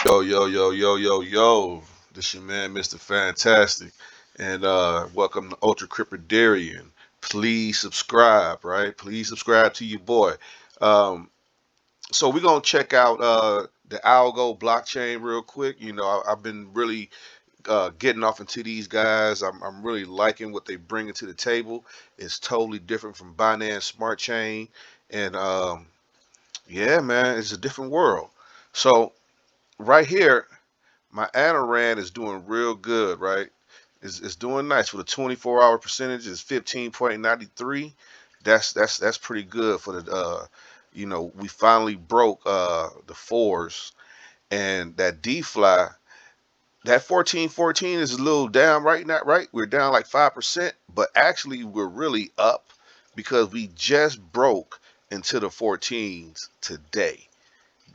Yo, yo, yo, yo, yo, yo. This your man, Mr. Fantastic. And welcome to Ultra Cryptidarian. Please subscribe, right? Please subscribe to your boy. Um, so we're gonna check out the Algo blockchain real quick. I've been really getting off into these guys. I'm really liking what they bring to the table. It's totally different from Binance Smart Chain. And yeah, man, it's a different world. So right here, my Algorand is doing real good, right? It's doing nice with a 24-hour percentage is 15.93. That's pretty good for the we finally broke the fours, and that D fly, that 1414 is a little down right now, right? We're down like 5%, but actually we're really up because we just broke into the 14s today,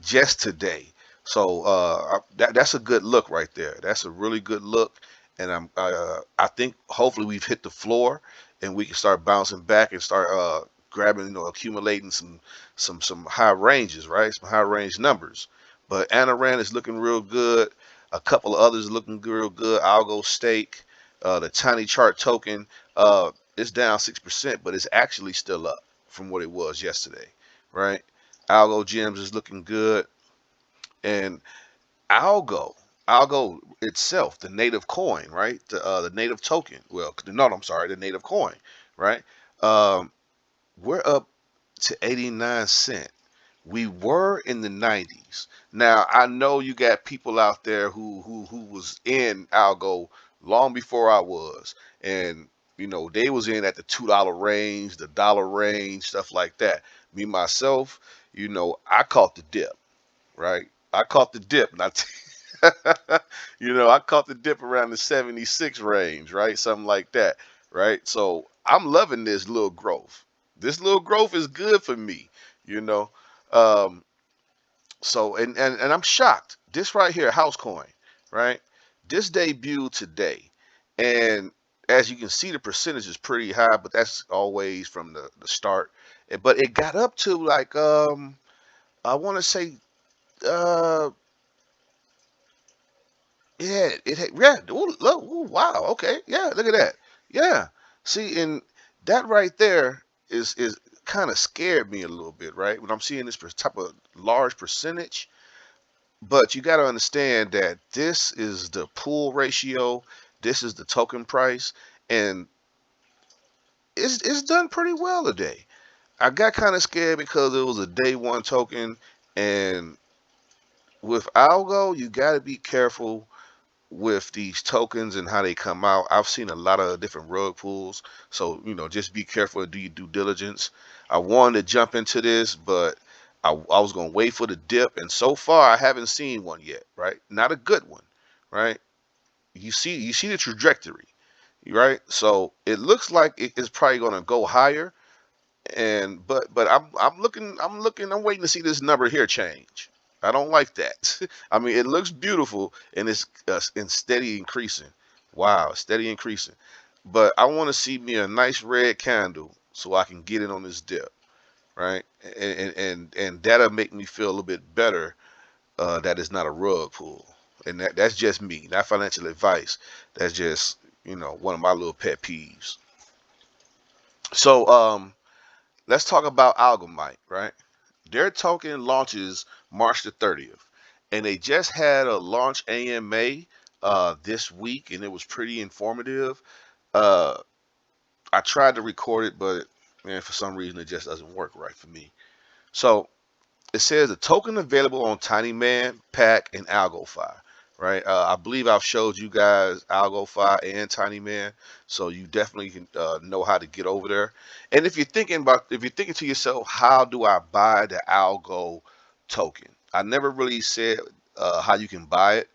just today. So that's a good look right there. That's a really good look, and I think hopefully we've hit the floor, and we can start bouncing back and start grabbing, accumulating some high ranges, right? Some high range numbers. But Anaran is looking real good. A couple of others looking real good. Algo Stake, the Tiny Chart token, it's down 6%, but it's actually still up from what it was yesterday, right? Algo Gems is looking good. And Algo, Algo itself, the native coin, right? The native token. Well, no, I'm sorry, the native coin, right? Um, we're up to 89 cent. We were in the 90s. Now I know you got people out there who was in Algo long before I was, and they was in at the $2 range, the dollar range, stuff like that. Me myself, I caught the dip, right? I caught the dip, and I caught the dip around the 76 range, right? Something like that, right? So I'm loving this little growth. This little growth is good for me, you know. Um, and I'm shocked. This right here, house coin, right? This debuted today, and as you can see, the percentage is pretty high, but that's always from the start. But it got up to like I want to say uh yeah, yeah. Ooh, look, ooh, wow. Okay. Yeah. Look at that. Yeah. See, and that right there is kind of scared me a little bit, right? When I'm seeing this type of large percentage, but you got to understand that this is the pool ratio, this is the token price, and it's done pretty well today. I got kind of scared because it was a day one token, and with Algo, you got to be careful with these tokens and how they come out. I've seen a lot of different rug pulls, so just be careful and do your due diligence. I wanted to jump into this, but I was gonna wait for the dip, and so far I haven't seen one yet. Right, not a good one. Right, you see the trajectory. Right, so it looks like it's probably gonna go higher, and but I'm waiting to see this number here change. I don't like that. I mean, it looks beautiful and it's in steady increasing. Wow, steady increasing. But I want to see me a nice red candle so I can get in on this dip, right? And that'll make me feel a little bit better that it's not a rug pull. And that's just me, not financial advice. That's just one of my little pet peeves. So let's talk about Algomint, right? Their token launches March the 30th, and they just had a launch AMA this week, and it was pretty informative. Uh, I tried to record it, but man, for some reason it just doesn't work right for me. So it says the token available on TinyMan, Pack, and AlgoFi. Right, I believe I've showed you guys AlgoFi and TinyMan, so you definitely can know how to get over there. And if you're thinking to yourself, how do I buy the Algo token? I never really said how you can buy it.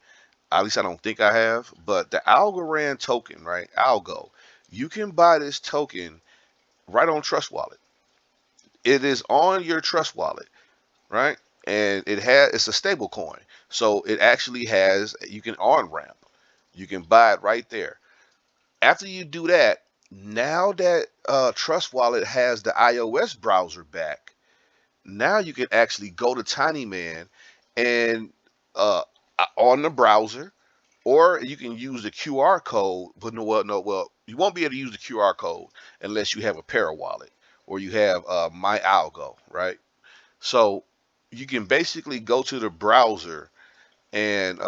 At least I don't think I have. But the Algorand token, right? Algo, you can buy this token right on Trust Wallet. It is on your Trust Wallet, right? And it's a stable coin, so it actually has you can on ramp. You can buy it right there. After you do that, now that Trust Wallet has the iOS browser back, now you can actually go to TinyMan and uh, on the browser, or you can use the QR code. But well, you won't be able to use the QR code unless you have a Wallet or you have My Algo, right? So you can basically go to the browser and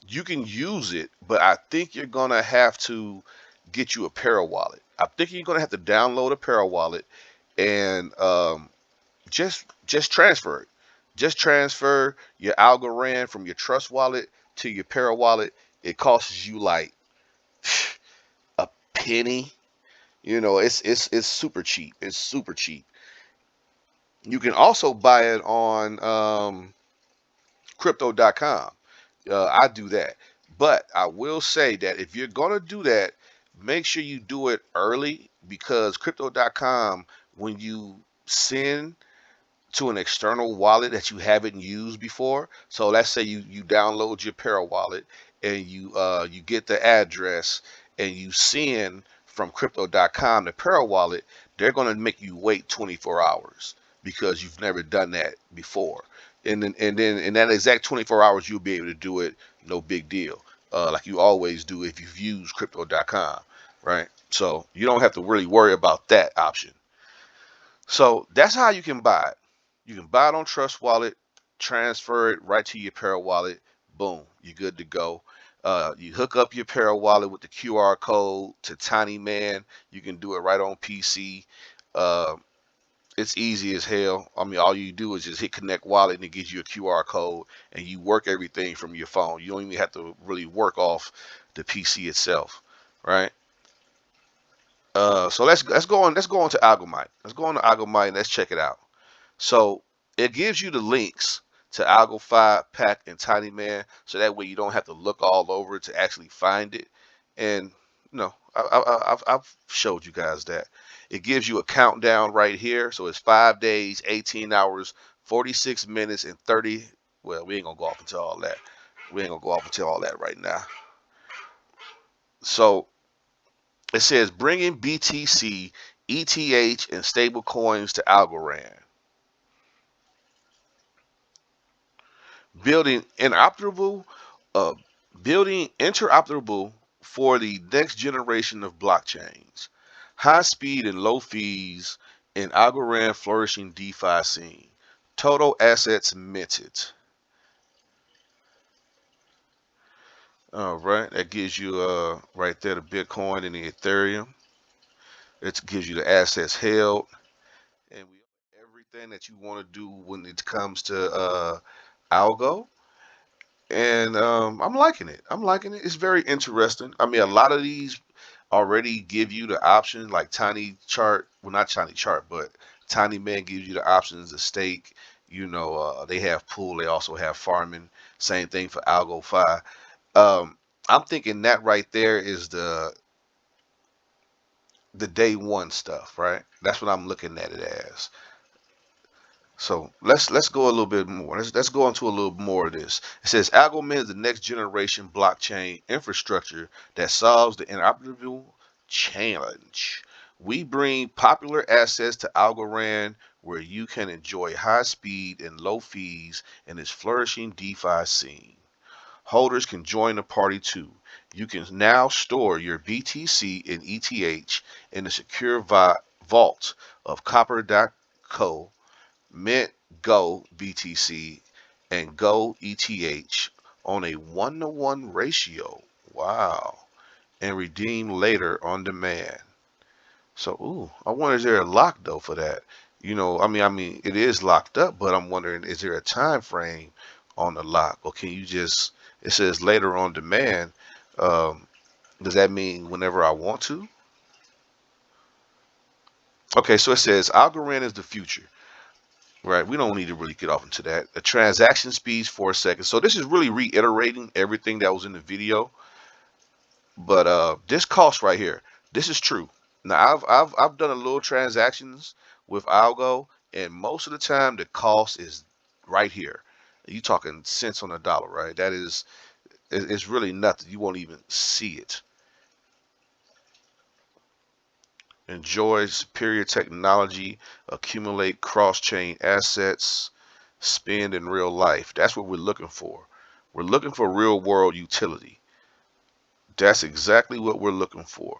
you can use it, but I think you're gonna have to get you a Wallet. I think you're gonna have to download a Wallet and just transfer it. Just transfer your Algorand from your Trust Wallet to your Wallet. It costs you like a penny. You know, it's super cheap. It's super cheap. You can also buy it on crypto.com. I do that. But I will say that if you're going to do that, make sure you do it early because crypto.com, when you send to an external wallet that you haven't used before. So let's say you download your Wallet and you get the address and you send from crypto.com to Wallet, they're going to make you wait 24 hours because you've never done that before. And then in that exact 24 hours you'll be able to do it, no big deal. Like you always do if you've used crypto.com, right? So you don't have to really worry about that option. So that's how you can buy it. You can buy it on Trust Wallet, transfer it right to your Wallet. Boom, you're good to go. You hook up your Wallet with the QR code to TinyMan. You can do it right on PC. Uh, it's easy as hell. I mean, all you do is just hit Connect Wallet and it gives you a QR code, and you work everything from your phone. You don't even have to really work off the PC itself, right? So let's go on to Algomint. Let's go on to Algomint and let's check it out. So it gives you the links to Algo Pack, and TinyMan, so that way you don't have to look all over to actually find it. And I've showed you guys that. It gives you a countdown right here. So it's 5 days, 18 hours, 46 minutes, and 30. Well, we ain't gonna go off into all that. We ain't gonna go off into all that right now. So it says bringing BTC, ETH, and stable coins to Algorand. building interoperable, uh, building interoperable for the next generation of blockchains, high speed and low fees, and Algorand flourishing DeFi scene. Total assets minted. All right, that gives you right there the Bitcoin and the Ethereum. It gives you the assets held, and everything that you want to do when it comes to Algo. And I'm liking it. I'm liking it. It's very interesting. I mean, a lot of these already give you the option, like Tiny Chart. Well, not Tiny Chart, but Tiny Man gives you the options to stake. They have pool. They also have farming. Same thing for Algo. I'm thinking that right there is the day one stuff, right? That's what I'm looking at it as. So let's go a little bit more. Let's go into a little more of this. It says Algomint is the next generation blockchain infrastructure that solves the interoperable challenge. We bring popular assets to Algorand where you can enjoy high speed and low fees in its flourishing DeFi scene. Holders can join the party too. You can now store your BTC and ETH in the secure vault of copper.co, Mint Go BTC, and Go ETH on a 1-to-1 ratio. Wow. And redeem later on demand. So, I wonder, is there a lock though for that? I mean, it is locked up, but I'm wondering, is there a time frame on the lock, or can you just? It says later on demand. Um, does that mean whenever I want to? Okay, so it says Algorand is the future. Right, we don't need to really get off into that. The transaction speeds 4 seconds. So this is really reiterating everything that was in the video. But this cost right here, this is true. Now I've done a little transactions with Algo, and most of the time the cost is right here. You talking cents on the dollar, right? That is, it's really nothing. You won't even see it. enjoy superior technology, accumulate cross-chain assets, spend in real life. That's what we're looking for. We're looking for real world utility. That's exactly what we're looking for.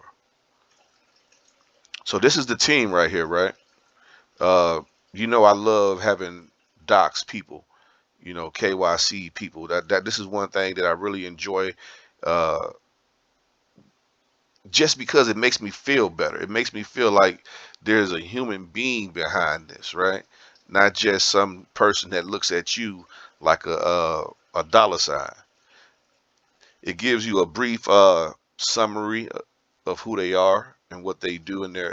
So this is the team right here, right? Uh, I love having docs people, KYC people. That this is one thing that I really enjoy. Uh, just because it makes me feel better. It makes me feel like there's a human being behind this, right? Not just some person that looks at you like a dollar sign. It gives you a brief summary of who they are and what they do in their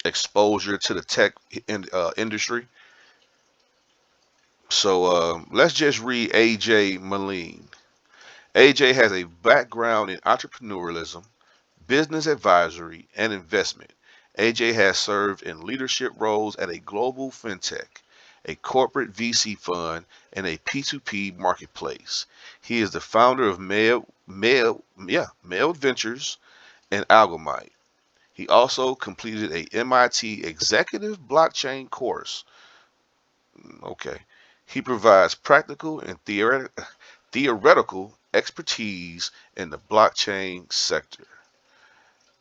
exposure to the tech industry. So let's just read AJ Moline. AJ has a background in entrepreneurialism, business advisory, and investment. AJ has served in leadership roles at a global fintech, a corporate VC fund, and a P2P marketplace. He is the founder of Mail Ventures and Algomint. He also completed a MIT executive blockchain course. Okay. He provides practical and theoretical expertise in the blockchain sector.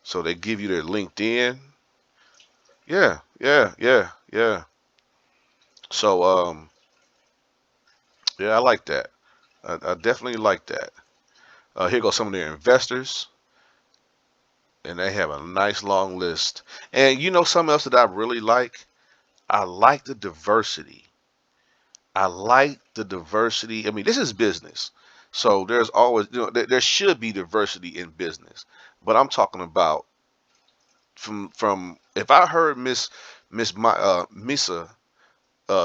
So they give you their LinkedIn. Yeah, yeah, yeah, yeah. So yeah, I like that. I definitely like that. Here goes some of their investors, and they have a nice long list. And something else that I really like? I like the diversity. I like the diversity. I mean, this is business, so there's always, there should be diversity in business. But I'm talking about from if I heard Misa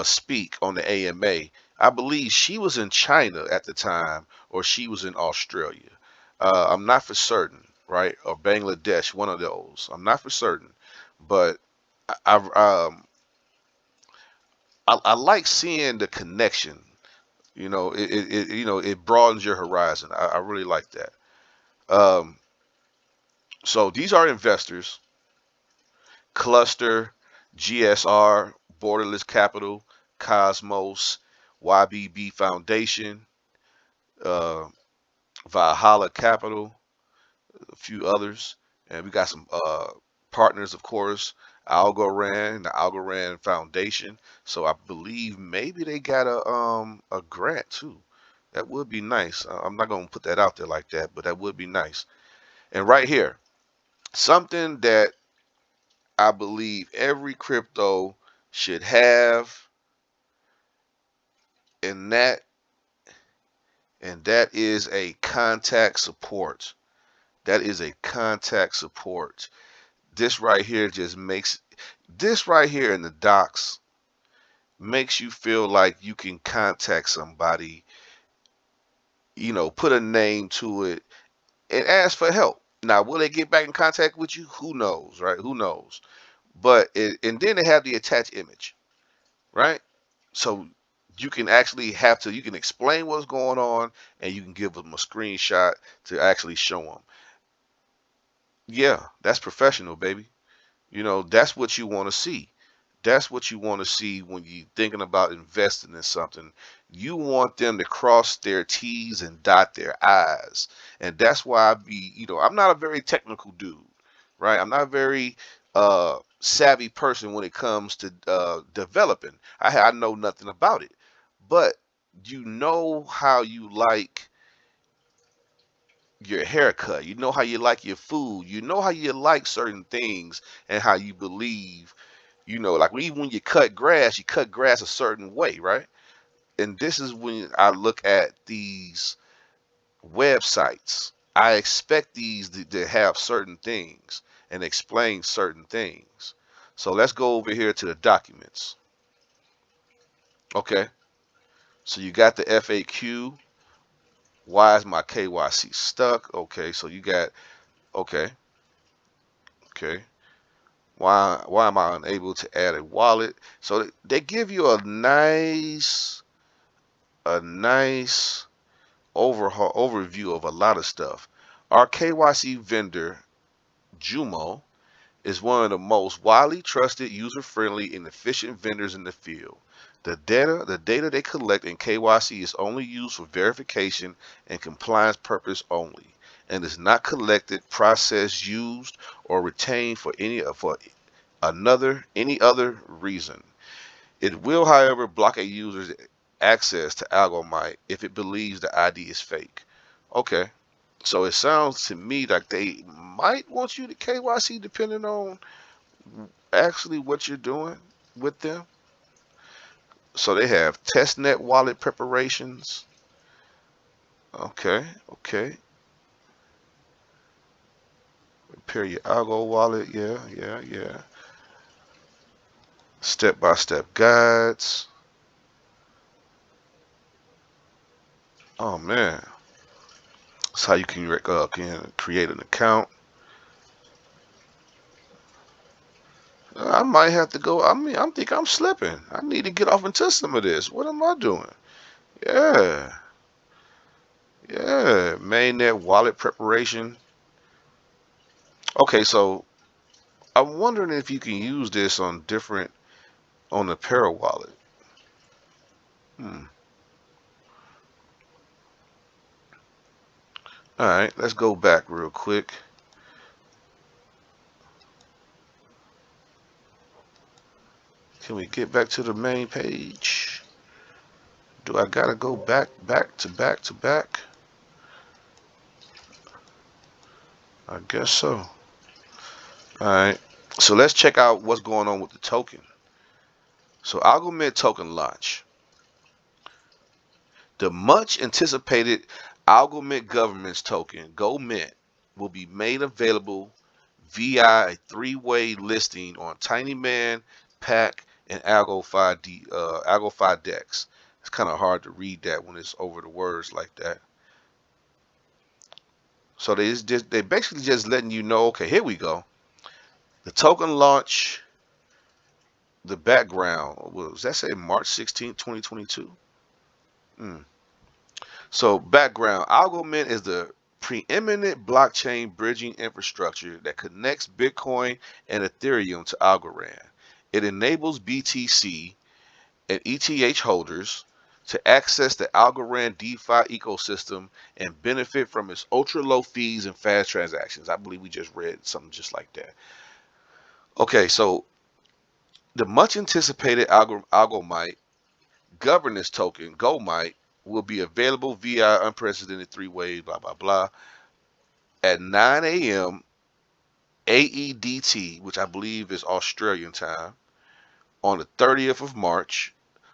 speak on the AMA. I believe she was in China at the time, or she was in Australia. I'm not for certain, right? Or Bangladesh, one of those. I'm not for certain, but I like seeing the connection. It broadens your horizon. I really like that. Um, so these are investors: Cluster, GSR, Borderless Capital, Cosmos, YBB Foundation, uh, Valhalla Capital, a few others, and we got some partners, of course, Algorand, the Algorand Foundation. So I believe maybe they got a grant too. That would be nice. I'm not gonna put that out there like that, but that would be nice. And right here, something that I believe every crypto should have, and that is a contact support. That is a contact support. This right here just makes this right here in the docs makes you feel like you can contact somebody, put a name to it and ask for help. Now, will they get back in contact with you? Who knows, right? Who knows? But and then they have the attached image, right? So you can explain what's going on, and you can give them a screenshot to actually show them. Yeah, that's professional, baby. That's what you want to see. That's what you want to see when you're thinking about investing in something. You want them to cross their T's and dot their I's. And that's why I'm not a very technical dude, right? I'm not a very savvy person when it comes to developing. I know nothing about it. But you know how you like your haircut. You know how you like your food. You know how you like certain things and how you believe, like even when you cut grass a certain way, right? And this is when I look at these websites. I expect these to have certain things and explain certain things. So let's go over here to the documents. Okay. So you got the FAQ. Why is my KYC stuck? Okay. So you got, okay. Okay. Why am I unable to add a wallet? So they give you a nice overview of a lot of stuff. Our KYC vendor Jumo, is one of the most widely trusted, user-friendly, and efficient vendors in the field. The data they collect in KYC is only used for verification and compliance purpose only, and is not collected, processed, used, or retained for any other reason. It will, however, block a user's access to Algomint if it believes the ID is fake. Okay, so it sounds to me like they might want you to KYC depending on actually what you're doing with them. So they have testnet wallet preparations. Okay, okay. Prepare your Algo wallet. Yeah, yeah, yeah. Step-by-step guides. Oh man, that's how you can create an account. I might have to go. I think I'm slipping. I need to get off into some of this. What am I doing? Yeah, yeah. Mainnet wallet preparation. Okay, so I'm wondering if you can use this on the Para wallet. Hmm. All right, let's go back real quick. Can we get back to the main page? Do I gotta go back to back to back? I guess so. All right. So let's check out what's going on with the token. So Algomint token launch. The much anticipated Algomint government's token, GoMint, will be made available via a three-way listing on TinyMan, PAC, and Algo5 Dex. It's kind of hard to read that when it's over the words like that. So they basically just letting you know, okay, here we go. The token launch, the background, was that say March 16th, 2022? Mm. So background, Algomint is the preeminent blockchain bridging infrastructure that connects Bitcoin and Ethereum to Algorand. It enables BTC and ETH holders to access the Algorand DeFi ecosystem and benefit from its ultra low fees and fast transactions. I believe we just read something just like that. Okay, so the much anticipated Algomite governance token, GoMite, will be available via unprecedented three-way, blah, blah, blah, at 9 a.m. AEDT, which I believe is Australian time, on the 30th of March.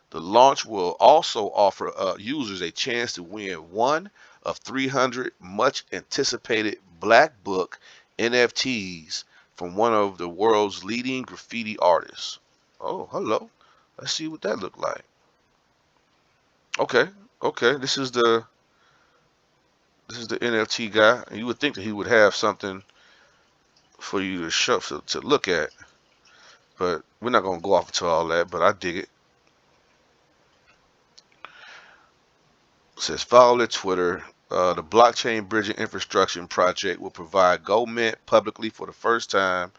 The launch will also offer users a chance to win one of 300 much anticipated Black Book NFTs from one of the world's leading graffiti artists. Oh, hello. Let's see what that looked like. Okay, okay. This is the NFT guy. You would think that he would have something for you to show to look at, but we're not gonna go off into all that. But I dig it. It says follow their Twitter. The blockchain bridging infrastructure project will provide GoMint publicly for the first time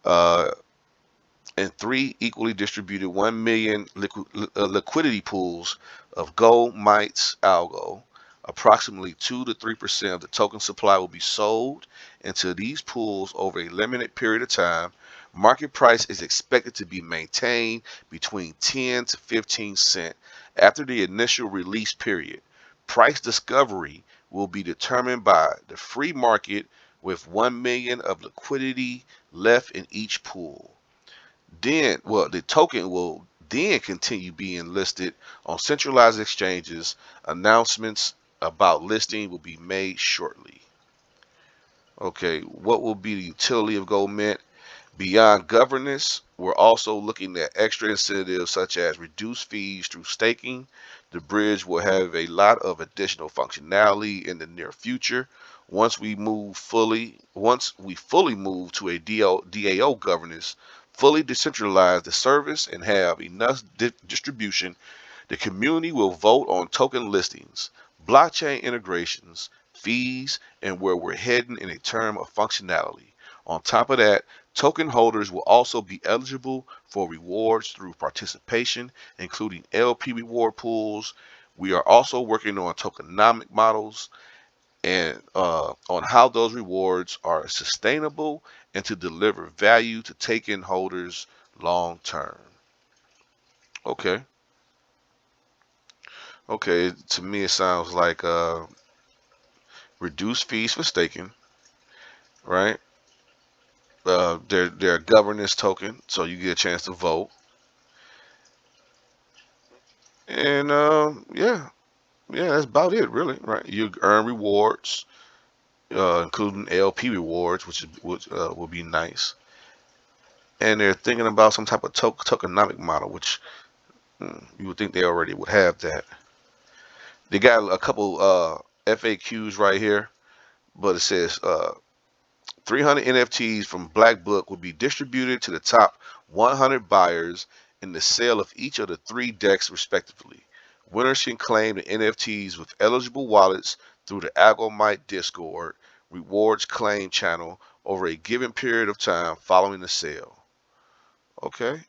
uh, in three equally distributed 1 million liquidity pools of GoMint's Algo. Approximately 2 to 3% of the token supply will be sold into these pools over a limited period of time. Market price is expected to be maintained between 10 to 15 cents after the initial release period. Price discovery will be determined by the free market with 1 million of liquidity left in each pool. Then, well, the token will then continue being listed on centralized exchanges. Announcements about listing will be made shortly. Okay, what will be the utility of GoMint? Beyond governance, we're also looking at extra incentives such as reduced fees through staking. The bridge will have a lot of additional functionality in the near future. Once we fully move to a DAO governance, fully decentralize the service and have enough distribution, the community will vote on token listings, blockchain integrations, fees, and where we're heading in a term of functionality. On top of that, token holders will also be eligible for rewards through participation, including LP reward pools. We are also working on tokenomic models and on how those rewards are sustainable and to deliver value to token holders long term. Okay. Okay. To me, it sounds like reduced fees for staking, right? They're a governance token, so you get a chance to vote. And yeah, that's about it, really, right? You earn rewards, including LP rewards, which will be nice. And they're thinking about some type of tokenomic model, which you would think they already would have that. They got a couple FAQs right here, but it says 300 NFTs from Black Book will be distributed to the top 100 buyers in the sale of each of the 3 decks respectively. Winners can claim the NFTs with eligible wallets through the Algomint Discord rewards claim channel over a given period of time following the sale. Okay.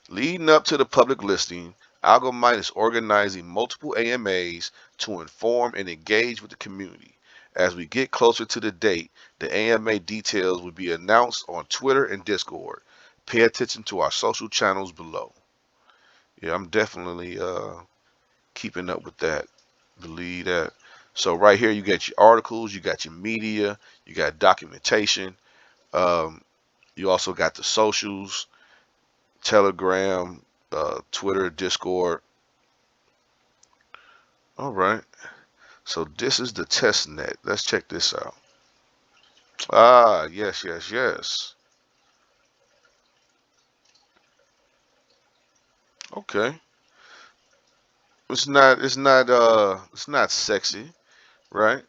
Leading up to the public listing, Algomint is organizing multiple AMAs to inform and engage with the community. As we get closer to the date, the AMA details will be announced on Twitter and Discord. Pay attention to our social channels below. Yeah, I'm definitely keeping up with that. Believe that. So right here, you got your articles, you got your media, you got documentation. Um, you also got the socials, Telegram, Twitter, Discord. All right. So this is the test net. Let's check this out. Ah, yes, yes, yes. Okay. It's not sexy, right?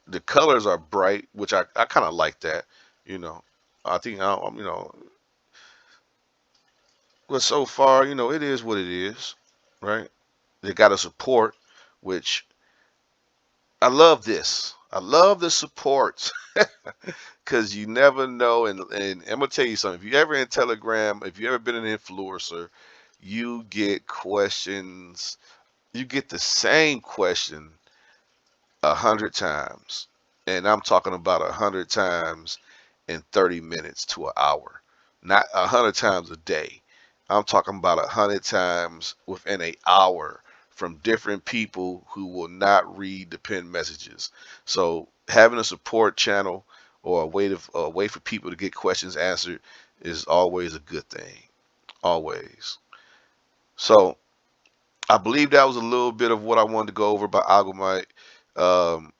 The colors are bright, which I kind of like that, you know. I think but so far, it is what it is, right? They got a support, which I love this. I love the support because you never know. And I'm gonna tell you something. If you ever in Telegram, if you ever been an influencer, you get questions. You get the same question 100 times, and I'm talking about 100 times in 30 minutes to an hour, not 100 times a day. I'm talking about 100 times within an hour from different people who will not read the pinned messages. So having a support channel or a way for people to get questions answered is always a good thing. Always. So I believe that was a little bit of what I wanted to go over about Algomite. Um,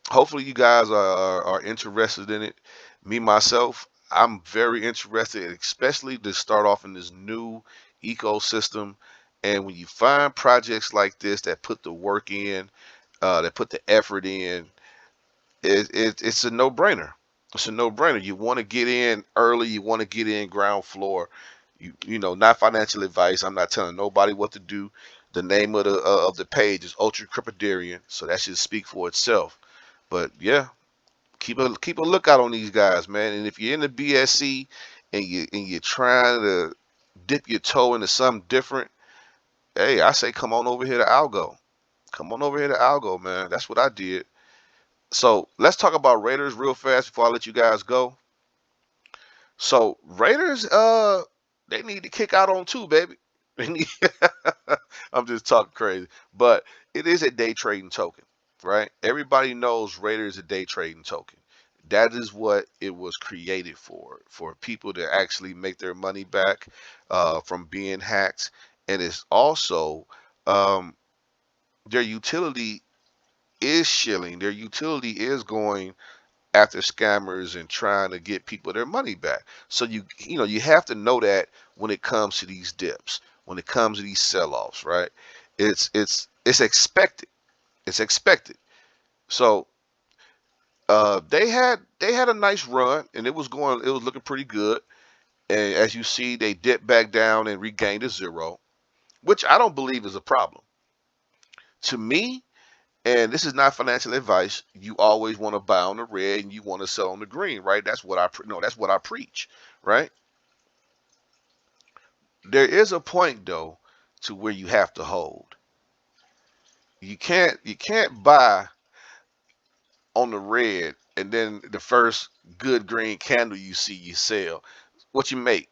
Hopefully you guys are interested in it. Me myself, I'm very interested, especially to start off in this new ecosystem. And when you find projects like this that put the work in, that put the effort in, it's a no-brainer. It's a no-brainer. You want to get in early. You want to get in ground floor. Not financial advice. I'm not telling nobody what to do. The name of the page is Ultra Cryptidarian, so that should speak for itself. But yeah, keep a lookout on these guys, man. And if you're in the BSC and you're trying to dip your toe into something different, hey, I say come on over here to Algo. Come on over here to Algo, man. That's what I did. So let's talk about Raiders real fast before I let you guys go. So Raiders, they need to kick out on 2, baby. They need I'm just talking crazy, but it is a day trading token, right? Everybody knows Raider is a day trading token. That is what it was created for people to actually make their money back from being hacked, and it's also um, their utility is shilling. Their utility is going after scammers and trying to get people their money back. So you have to know that when it comes to these dips, when it comes to these sell-offs, right? It's expected. It's expected. So they had a nice run and it was looking pretty good. And as you see, they dipped back down and regained a zero, which I don't believe is a problem. To me, And this is not financial advice. You always want to buy on the red and you want to sell on the green, right? That's what that's what I preach, right? There is a point though to where you have to hold. You can't buy on the red and then the first good green candle you see you sell. What you make?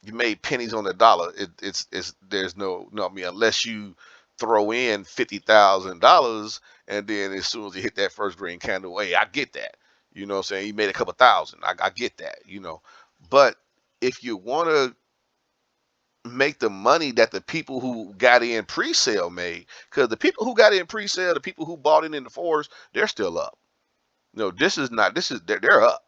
You made pennies on the dollar. It's there's no, I mean, unless you throw in $50,000 and then as soon as you hit that first green candle, hey, I get that. You know what I'm saying? You made a couple thousand. I get that. But if you want to make the money that the people who got in pre-sale made, because the people who got in pre-sale, the people who bought in the fours, they're still up. No, this is not. This is they're up.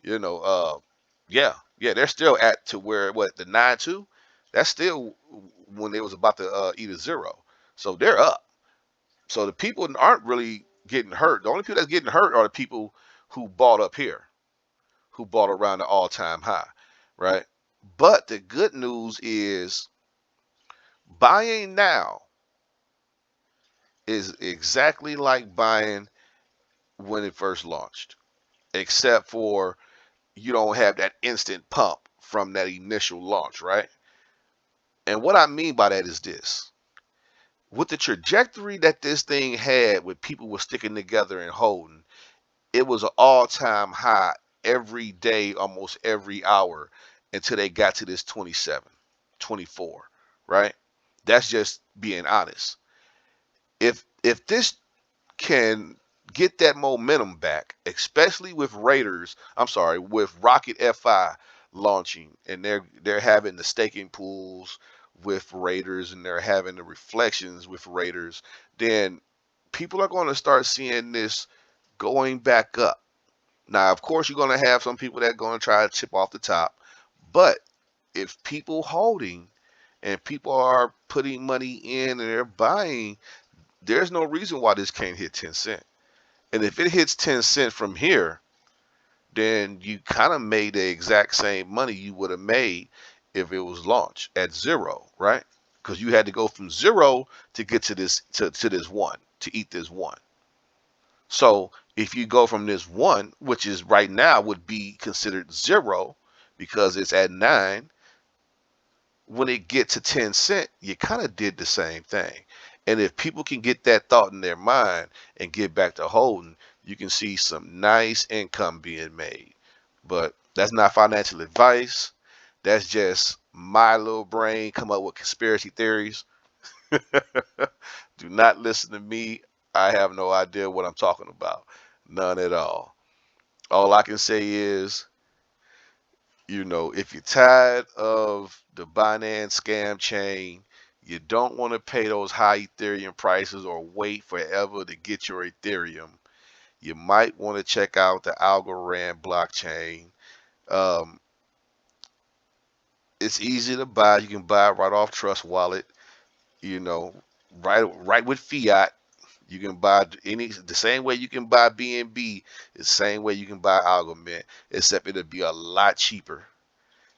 You know, yeah, yeah, they're still at to where what the 9.2. That's still when they was about to eat a zero. So they're up. So the people aren't really getting hurt. The only people that's getting hurt are the people who bought up here, who bought around the all-time high, right? But the good news is buying now is exactly like buying when it first launched, except for you don't have that instant pump from that initial launch, right? And what I mean by that is this. With the trajectory that this thing had, with people were sticking together and holding, it was an all-time high every day, almost every hour, until they got to this 27, 24, right? That's just being honest. If this can get that momentum back, especially with with Rocket FI launching, and they're having the staking pools with Raiders, and they're having the reflections with Raiders, then people are going to start seeing this going back up. Now, of course, you're going to have some people that are going to try to chip off the top, but if people holding and people are putting money in and they're buying, there's no reason why this can't hit 10 cent. And if it hits 10 cent from here, then you kind of made the exact same money you would have made if it was launched at zero, right? Because you had to go from zero to get to this one, to eat this one. So if you go from this one, which is right now would be considered zero because it's at 9, when it get to 10 cent, you kind of did the same thing. And if people can get that thought in their mind and get back to holding, you can see some nice income being made. But that's not financial advice. That's just my little brain come up with conspiracy theories. Do not listen to me. I have no idea what I'm talking about. None at all. All I can say is, if you're tired of the Binance scam chain, you don't want to pay those high Ethereum prices or wait forever to get your Ethereum, you might want to check out the Algorand blockchain. Um, it's easy to buy. You can buy it right off Trust Wallet, you know, right with fiat. You can buy the same way you can buy BNB, the same way you can buy Algomint, except it'll be a lot cheaper.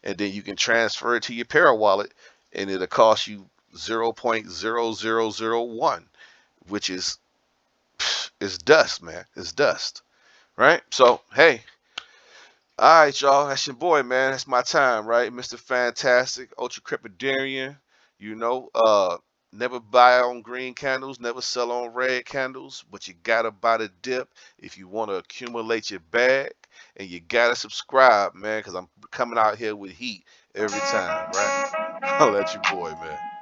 And then you can transfer it to your Para wallet, and it'll cost you 0.0001, which is it's dust, man. It's dust, right? So hey, all right, y'all. That's your boy, man. That's my time, right, Mr. Fantastic, Ultra Crepidarian. You know, never buy on green candles, never sell on red candles, but you gotta buy the dip if you want to accumulate your bag, and you gotta subscribe, man, because I'm coming out here with heat every time, right? I'll let you boy, man.